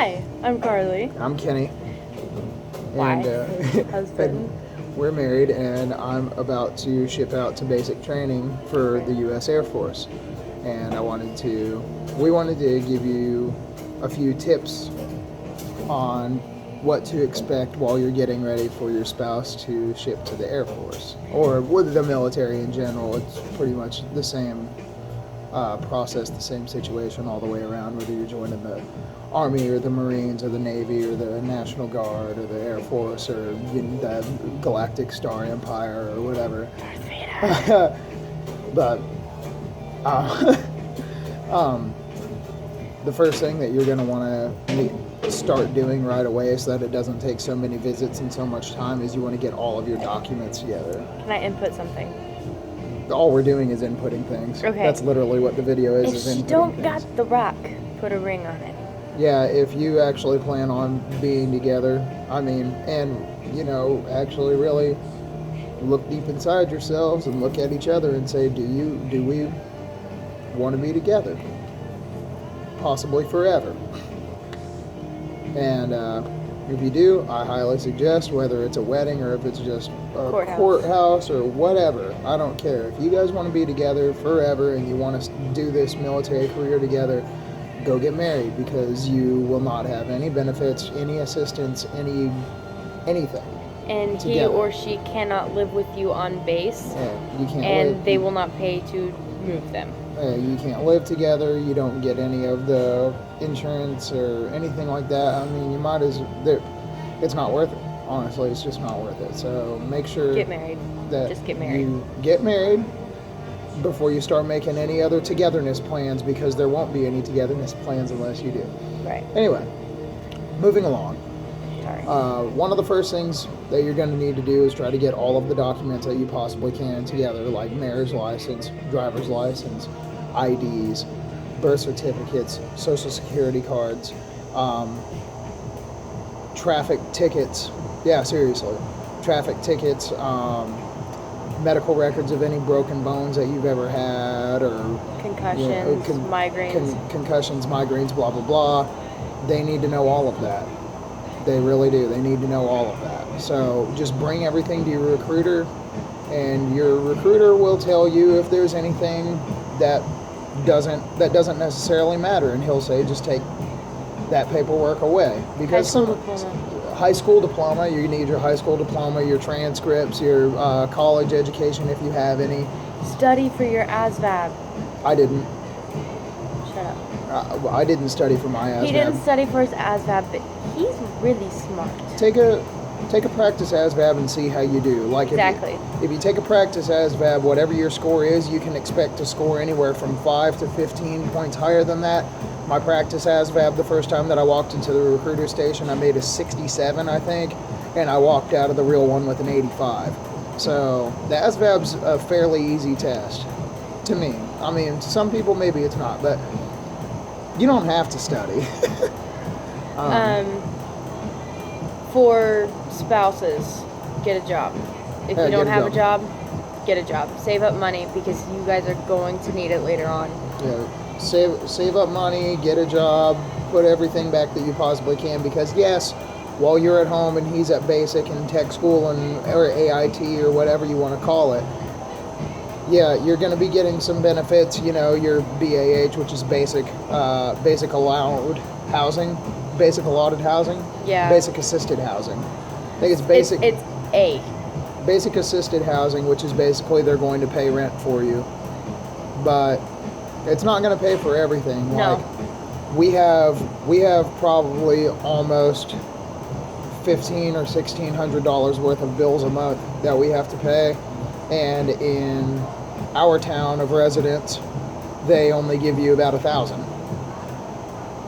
Hi, I'm Carly. I'm Kenny. Wife, And husband. we're married, and I'm about to ship out to basic training for the U.S. Air Force. And we wanted to give you a few tips on what to expect while you're getting ready for your spouse to ship to the Air Force. Or with the military in general, it's pretty much the same process, the same situation all the way around, whether you're joining the Army or the Marines or the Navy or the National Guard or the Air Force or the Galactic Star Empire or whatever. But the first thing that you're going to want to start doing right away so that it doesn't take so many visits and so much time is you want to get all of your documents together. Can I input something? All we're doing is inputting things. Okay. That's literally what the video is. If is she inputting don't things. got the rock, put a ring on it. Yeah, if you actually plan on being together, actually really look deep inside yourselves and look at each other and say, do we want to be together? Possibly forever. And if you do, I highly suggest, whether it's a wedding or if it's just a courthouse or whatever, I don't care. If you guys want to be together forever and you want to do this military career together, go get married, because you will not have any benefits, any assistance, anything. And together. He or she cannot live with you on base. Yeah, you can't. And they will not pay to move them. You can't live together. You don't get any of the insurance or anything like that. I mean, you might it's not worth it. Honestly, it's just not worth it. So make sure Get married. Just get married. You get married before you start making any other togetherness plans, because there won't be any togetherness plans unless you do. Right. Anyway, moving along. Sorry. One of the first things that you're going to need to do is try to get all of the documents that you possibly can together, like marriage license, driver's license, IDs, birth certificates, social security cards, traffic tickets. Yeah, seriously. Traffic tickets, medical records of any broken bones that you've ever had, or concussions, migraines. Concussions, migraines, blah, blah, blah. They need to know all of that. They really do. They need to know all of that. So just bring everything to your recruiter, and your recruiter will tell you if there's anything that doesn't necessarily matter, and he'll say just take that paperwork away, because high school diploma, you need your high school diploma, your transcripts, your college education if you have any. Study for your ASVAB. I didn't. Shut up. I didn't study for my ASVAB. He didn't study for his ASVAB, but he's really smart. Take a practice ASVAB and see how you do. Like exactly. If you take a practice ASVAB, whatever your score is, you can expect to score anywhere from 5 to 15 points higher than that. My practice ASVAB, the first time that I walked into the recruiter station, I made a 67, I think, and I walked out of the real one with an 85. So the ASVAB's a fairly easy test to me. I mean, to some people maybe it's not, but you don't have to study. For spouses, get a job. If you don't have a job, get a job. Save up money, because you guys are going to need it later on. Yeah, save up money, get a job, put everything back that you possibly can, because yes, while you're at home and he's at basic and tech school or AIT or whatever you want to call it, yeah, you're going to be getting some benefits, your BAH, which is basic allowed housing, basic allotted housing, basic assisted housing. I think it's basic. It's A. Basic assisted housing, which is basically they're going to pay rent for you, but it's not going to pay for everything. No. Like we have probably almost $1,500 or $1,600 worth of bills a month that we have to pay, and in our town of residence, they only give you about $1,000.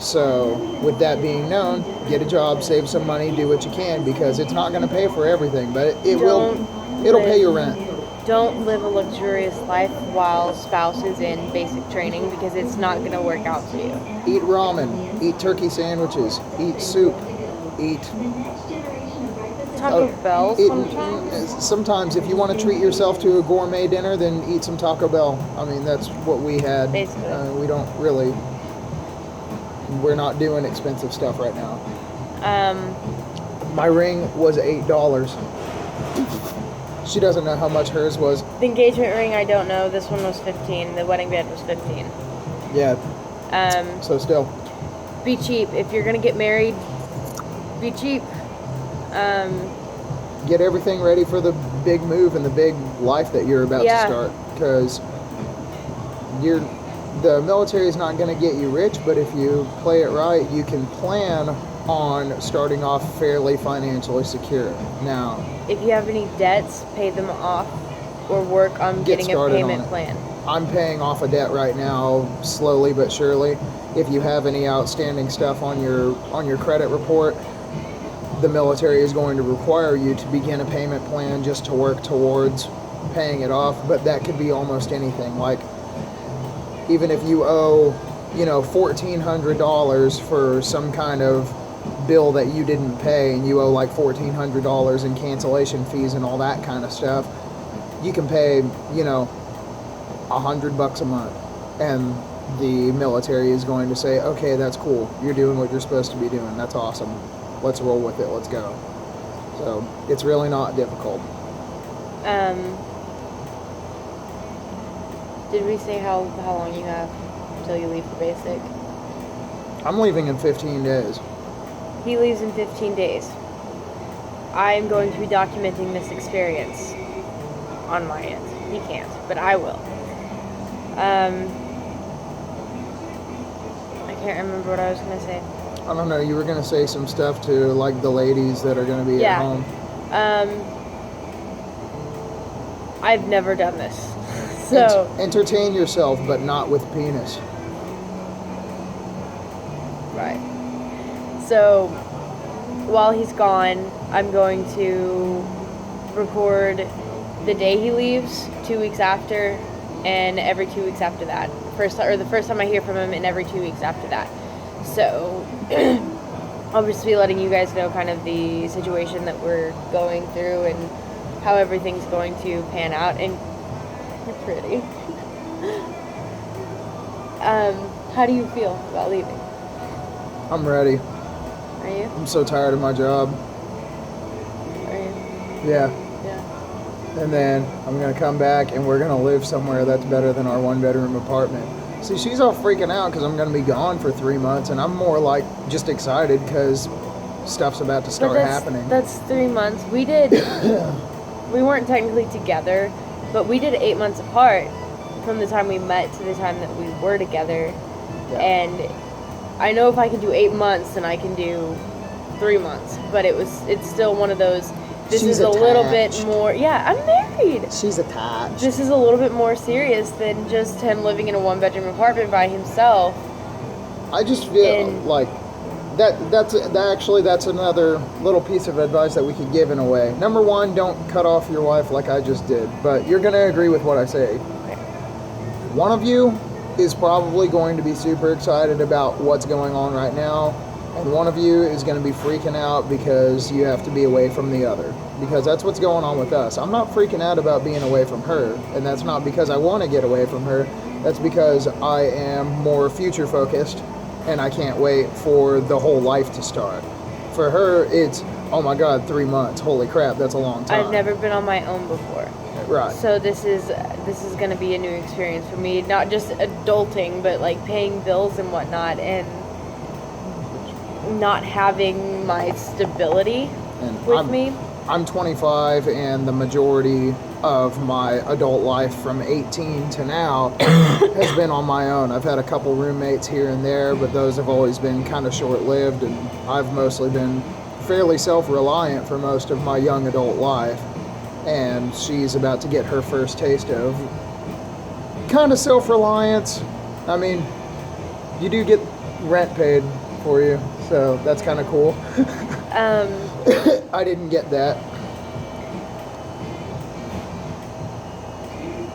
So, with that being known, get a job, save some money, do what you can, because it's not going to pay for everything, but it'll pay your rent. Don't live a luxurious life while spouse is in basic training, because it's not going to work out for you. Eat ramen, eat turkey sandwiches, eat soup, eat Taco Bell sometimes? Sometimes, if you want to treat yourself to a gourmet dinner, then eat some Taco Bell. I mean, that's what we had. Basically. We don't really We're not doing expensive stuff right now. Um, My ring was $8. She doesn't know how much hers was. the engagement ring, I don't know. This one was 15. The wedding band was 15. Yeah. Um, So still, be cheap. If you're gonna get married, be cheap. get everything ready for the big move and the big life that you're about to start. Because the military is not going to get you rich, but if you play it right, you can plan on starting off fairly financially secure. Now, if you have any debts, pay them off or work on Get getting a started payment on it. plan. I'm paying off a debt right now, slowly but surely. If you have any outstanding stuff on your credit report, the military is going to require you to begin a payment plan just to work towards paying it off. But that could be almost anything. Like, even if you owe, $1,400 for some kind of bill that you didn't pay, and you owe like $1,400 in cancellation fees and all that kind of stuff, you can pay, $100 a month, and the military is going to say, okay, that's cool, you're doing what you're supposed to be doing, that's awesome, let's roll with it, let's go. So it's really not difficult. Did we say how long you have until you leave for basic? I'm leaving in 15 days. He leaves in 15 days. I am going to be documenting this experience on my end. He can't, but I will. I can't remember what I was going to say. I don't know, you were going to say some stuff to like the ladies that are going to be at home. I've never done this. So entertain yourself, but not with penis. Right. So while he's gone, I'm going to record the day he leaves, 2 weeks after, and every 2 weeks after that. The first time I hear from him, and every 2 weeks after that. So I'll just be letting you guys know kind of the situation that we're going through and how everything's going to pan out. And you're pretty. How do you feel about leaving? I'm ready. Are you? I'm so tired of my job. Are you? Yeah. Yeah. And then I'm going to come back and we're going to live somewhere that's better than our 1-bedroom apartment. See, she's all freaking out because I'm going to be gone for 3 months, and I'm more like just excited because stuff's about to start happening. That's 3 months. We weren't technically together, but we did 8 months apart from the time we met to the time that we were together. Yeah. And I know if I can do 8 months, then I can do 3 months. But it's still one of those. This is a little bit more. Yeah, I'm married. She's attached. This is a little bit more serious than just him living in a 1-bedroom apartment by himself. I just feel like that's another little piece of advice that we could give in a way. Number one, don't cut off your wife like I just did. But you're going to agree with what I say. Okay. One of you is probably going to be super excited about what's going on right now, and one of you is going to be freaking out because you have to be away from the other. Because that's what's going on with us. I'm not freaking out about being away from her, and that's not because I want to get away from her. That's because I am more future focused, and I can't wait for the whole life to start. For her, it's, oh my God, 3 months. Holy crap, that's a long time. I've never been on my own before. Right. So this is going to be a new experience for me. Not just adulting, but like paying bills and whatnot, and not having my stability with me. I'm 25, and the majority of my adult life from 18 to now has been on my own. I've had a couple roommates here and there, but those have always been kind of short-lived, and I've mostly been fairly self-reliant for most of my young adult life. And she's about to get her first taste of kind of self-reliance. I mean, you do get rent paid for you, so that's kind of cool. I didn't get that.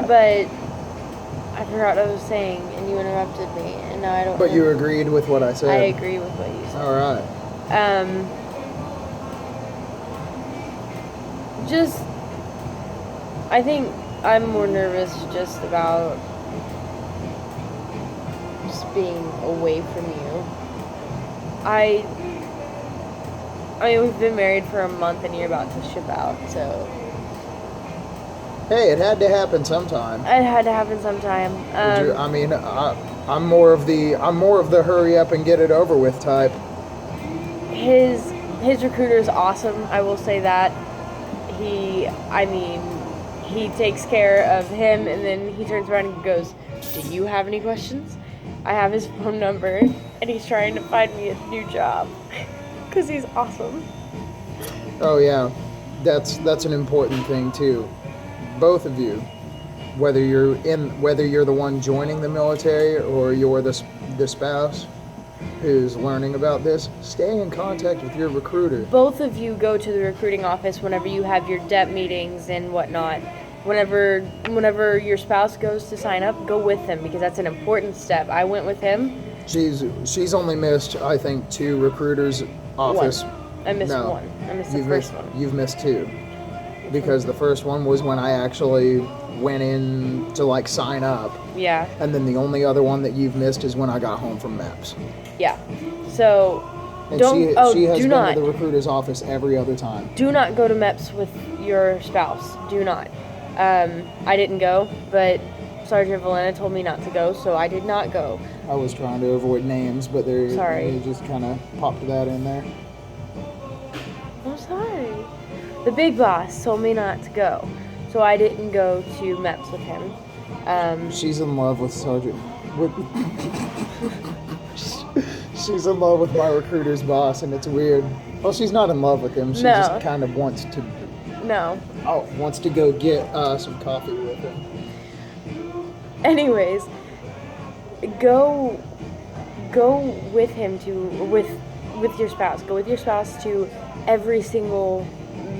But I forgot what I was saying, and you interrupted me, and now I don't. But you agreed with what I said. I agree with what you said. All right. I think I'm more nervous just about just being away from you I mean, we've been married for a month and you're about to ship out, so Hey, it had to happen sometime. it had to happen sometime. I'm more of the hurry up and get it over with type. His recruiter is awesome. I will say that. He takes care of him, and then he turns around and goes, "Do you have any questions?" I have his phone number, and he's trying to find me a new job because he's awesome. Oh yeah, that's an important thing too. Both of you, whether you're the one joining the military or you're the spouse who's learning about this, stay in contact with your recruiter. Both of you go to the recruiting office whenever you have your DEP meetings and whatnot. Whenever your spouse goes to sign up, go with them because that's an important step. I went with him. She's only missed, I think, 2 recruiters' office. I missed one. I missed the first one. You've missed 2. Because the first one was when I actually went in to like sign up. Yeah. And then the only other one that you've missed is when I got home from MEPS. Yeah. So And don't she has do been not to the recruiter's office every other time. do not go to MEPS with your spouse. Do not. I didn't go, but Sergeant Valena told me not to go, so I did not go. I was trying to avoid names, but Sorry. they just kind of popped that in there. I'm sorry. The big boss told me not to go, so I didn't go to MEPS with him. She's in love with she's in love with my recruiter's boss, and it's weird. Well, she's not in love with him. She just kind of wants to. No. Wants to go get some coffee with him. Anyways, go with him with your spouse. Go with your spouse to every single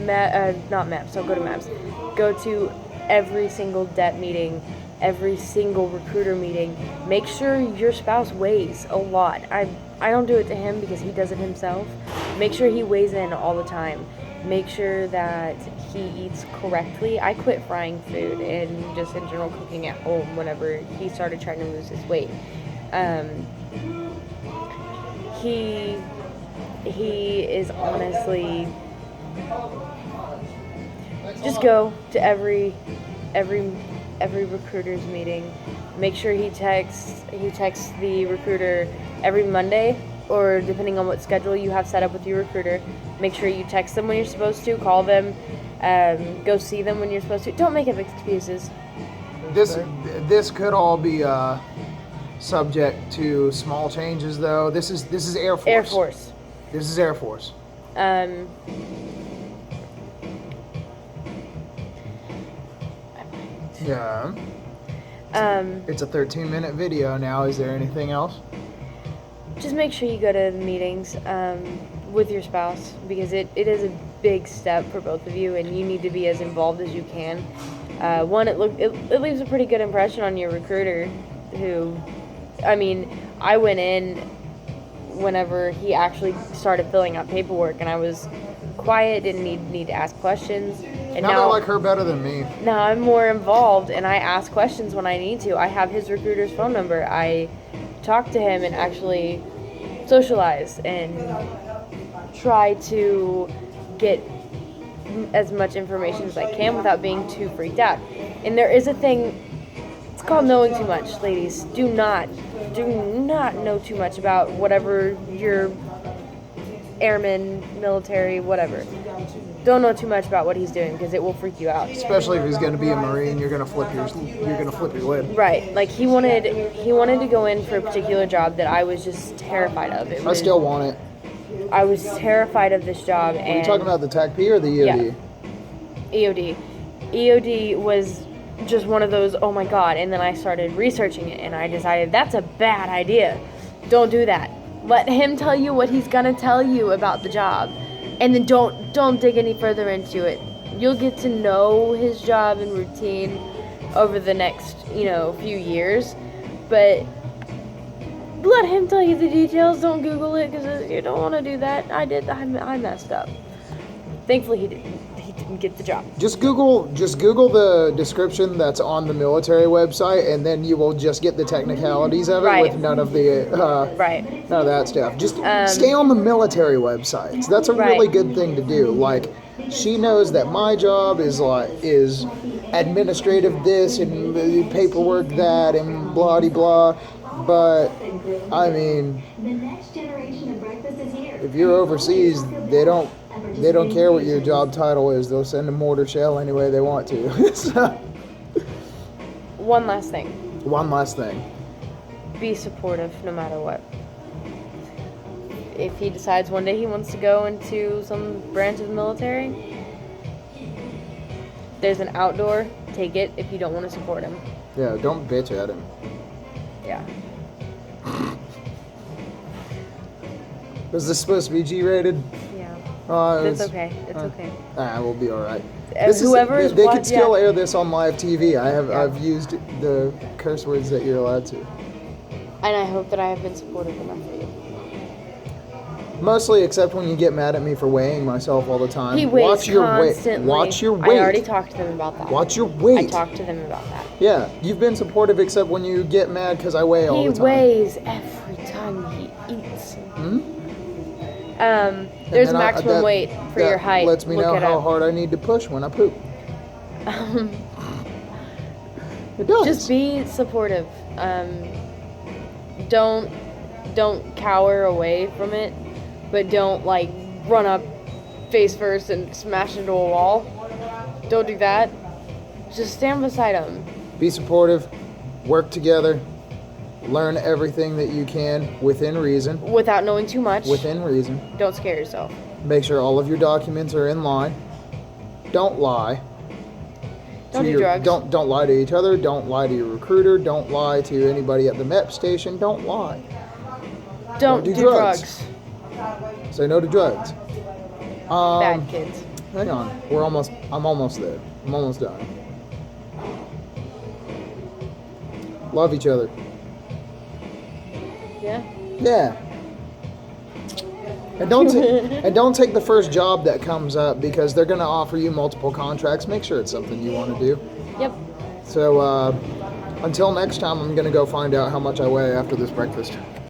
not MEPS. Don't go to MEPS. Go to every single DEP meeting, every single recruiter meeting. Make sure your spouse weighs a lot. I don't do it to him because he does it himself. Make sure he weighs in all the time. Make sure that he eats correctly. I quit frying food and just in general cooking at home whenever he started trying to lose his weight. He is honestly, just go to every recruiter's meeting. Make sure he texts the recruiter every Monday, or depending on what schedule you have set up with your recruiter. Make sure you text them when you're supposed to, call them, go see them when you're supposed to. Don't make up excuses. This could all be subject to small changes, though. This is Air Force. Air Force. This is Air Force. Yeah. It's a 13-minute video now. Is there anything else? Just make sure you go to the meetings with your spouse because it is a big step for both of you, and you need to be as involved as you can. It leaves a pretty good impression on your recruiter, who, I went in whenever he actually started filling out paperwork, and I was quiet, didn't need to ask questions. And now I like her better than me. Now I'm more involved, and I ask questions when I need to. I have his recruiter's phone number. I talk to him and actually socialize and try to get as much information as I can without being too freaked out. And there is a thing, it's called knowing too much, ladies. Do not know too much about whatever your airman, military, whatever. Don't know too much about what he's doing because it will freak you out. Especially if he's going to be a Marine, you're going to flip your lid. Right. Like he wanted to go in for a particular job that I was just terrified of. I still want it. I was terrified of this job. Are you talking about the TAC-P or the EOD? Yeah. EOD. EOD was just one of those, oh my god, and then I started researching it and I decided that's a bad idea. Don't do that. Let him tell you what he's gonna tell you about the job, and then don't dig any further into it. You'll get to know his job and routine over the next, few years, but let him tell you the details. Don't Google it because you don't want to do that. I messed up. Thankfully he didn't get the job. Just Google the description that's on the military website, and then you will just get the technicalities of it Right. with none of the Right. none of that stuff. Just stay on the military websites. That's a really Right. good thing to do. Like, she knows that my job is administrative this and paperwork that and blah de blah. But I mean, if you're overseas, they don't care what your job title is. They'll send a mortar shell any way they want to. So, One last thing. one last thing. Be supportive no matter what. If he decides one day he wants to go into some branch of the military, there's an outdoor. Take it if you don't want to support him. Yeah, don't bitch at him. Yeah. Was this supposed to be G-rated? Yeah. It's okay. It's okay. We'll be all right. Whoever is they watching, could still air this on live TV. I've used the curse words that you're allowed to. And I hope that I have been supportive enough for you. Mostly, except when you get mad at me for weighing myself all the time. He weighs Watch your constantly. Watch your weight. I already talked to them about that. Watch your weight. I talked to them about that. Yeah, you've been supportive except when you get mad because I weigh all the time. He weighs every time he eats. Hmm? There's maximum weight for your height. Lets me Look know it how up. hard I need to push when I poop. It does. Just be supportive. Don't cower away from it, but don't like run up face first and smash into a wall. Don't do that. Just stand beside him. Be supportive. Work together. Learn everything that you can within reason. Without knowing too much. Within reason. Don't scare yourself. Make sure all of your documents are in line. Don't lie. Don't do drugs. Don't lie to each other. Don't lie to your recruiter. Don't lie to anybody at the MEP station. Don't lie. Don't do drugs. Say no to drugs. Bad kids. Hang on. I'm almost there. I'm almost done. Love each other. Yeah. Yeah. And don't take the first job that comes up because they're going to offer you multiple contracts. Make sure it's something you want to do. Yep. So until next time, I'm going to go find out how much I weigh after this breakfast.